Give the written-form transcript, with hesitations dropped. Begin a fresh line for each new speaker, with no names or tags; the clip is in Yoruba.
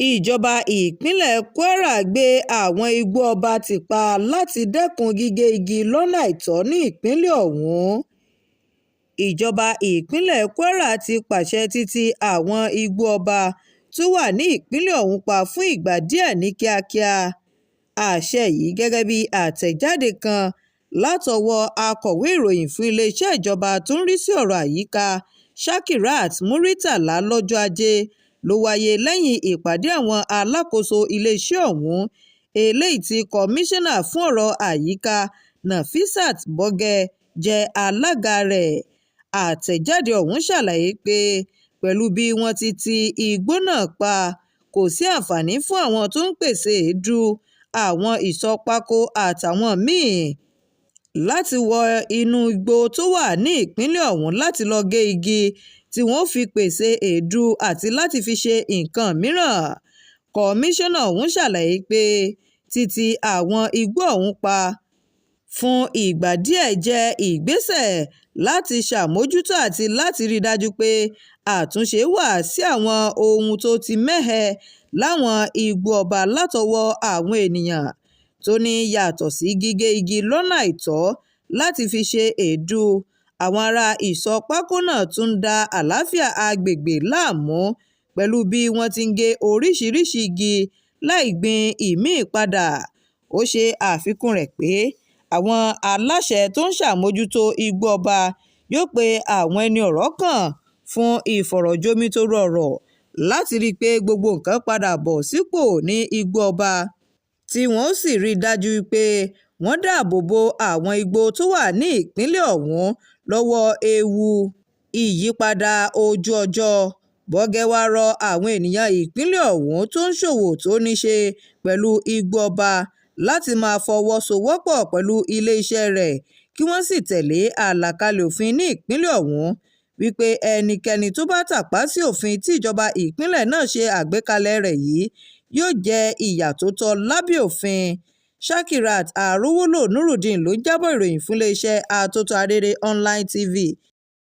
ìjọba ìpínlẹ̀ kwara gbé àwọn igbó ọba tì pa láti dẹ́kun gígé igi lọ́nà àìtọ́ ní ìpínlẹ̀ ọ̀hún. ìjọba ìpínlẹ̀ kwara ti pàṣẹ títí àwọn igbó ọba tó wà ní ìpínlẹ̀ ọ̀hún pa fún ìgbà díẹ̀ ní kíákíá. àṣẹ yìí gẹ́gẹ́ bí àtẹ̀jáde kan látọwọ́ akọ̀wé ìròyìn fún iléeṣẹ́ ìjọba tó ń rí sí ọ̀rọ̀ àyíká shakirat muritàlá lọ́jọ́ ajé ló wáyé lẹ́yìn ìpàdé àwọn alákòóso iléeṣẹ́ ọ̀hún eléyìí tí kọmíṣánná fún ọ̀rọ̀ àyíká nafisat bọ́gẹ́ jẹ́ alága rẹ̀. àtẹ̀jáde ọ̀hún ṣàlàyé pé pẹ̀lú bí wọ́n ti ti igbó náà pa kò sí àǹfààní fún àwọn tó ń pèsè èédú àwọn ìsọ̀ pákó àtàwọn míì láti wọ inú igbó tó wà ní ìpínlẹ̀ ọ̀hún láti lọ́ọ́ gé igi tí wọ́n fi pèsè èédú àti láti fi ṣe nǹkan mìíràn. kọmíṣánná ọ̀hún ṣàlàyé pé títí àwọn igbó ọ̀hún pa fún ìgbà díẹ̀ jẹ́ ìgbésẹ̀ láti ṣàmójútó àti láti rí i dájú pé àtúnṣe wà sí àwọn ohun tó ti mẹ́hẹ láwọn igbó ọba látọwọ́ àwọn ènìyàn tó ní yàtọ̀ sí gígé igi lọ́nà àìtọ́ láti fi ṣe èédú. àwọn ará ìsọ̀ pákó náà tún ń da àlàáfíà agbègbè láàmú pẹ̀lú bí wọ́n ti ń gé oríṣiríṣi igi láì gbin ìmíì padà. ó ṣe àfikún rẹ̀ pé àwọn aláṣẹ tó ń ṣàmójútó igbó ọba yóò pe àwọn ẹni ọ̀rọ̀ kàn fún ìfọ̀rọ̀jomitoro ọ̀rọ̀ láti rí i pé gbogbo nǹkan padà bọ̀ sípò ní igbó ọba tí wọ́n sì rí i dájú pé wọ́n dáàbò bo àwọn igbó tó wà ní ìpínlẹ̀ ọ̀hún lọ́wọ́ ewu ìyípadà ojú ọjọ́. bọ́gẹ́ wá rọ àwọn ènìyàn ìpínlẹ̀ ọ̀hún tó ń ṣòwò tó ní ṣe pẹ̀lú igbó ọba láti máa fọwọ́sowọ́pọ̀ pẹ̀lú iléeṣẹ́ rẹ̀ kí wọ́n sì tẹ̀lé àlàkalẹ̀ òfin ní ìpínlẹ̀ ọ̀hún wípé ẹnikẹ́ni tó bá tàpá sí òfin tí ìjọba ìpínlẹ̀ náà ṣe àgbékalẹ̀ rẹ̀ yìí yóò jẹ ìyà tó tọ́ lábẹ́ òfin. shakirat arówólò nurudeen ló jábọ̀ ìròyìn fún iléeṣẹ́ atótó arére online tv.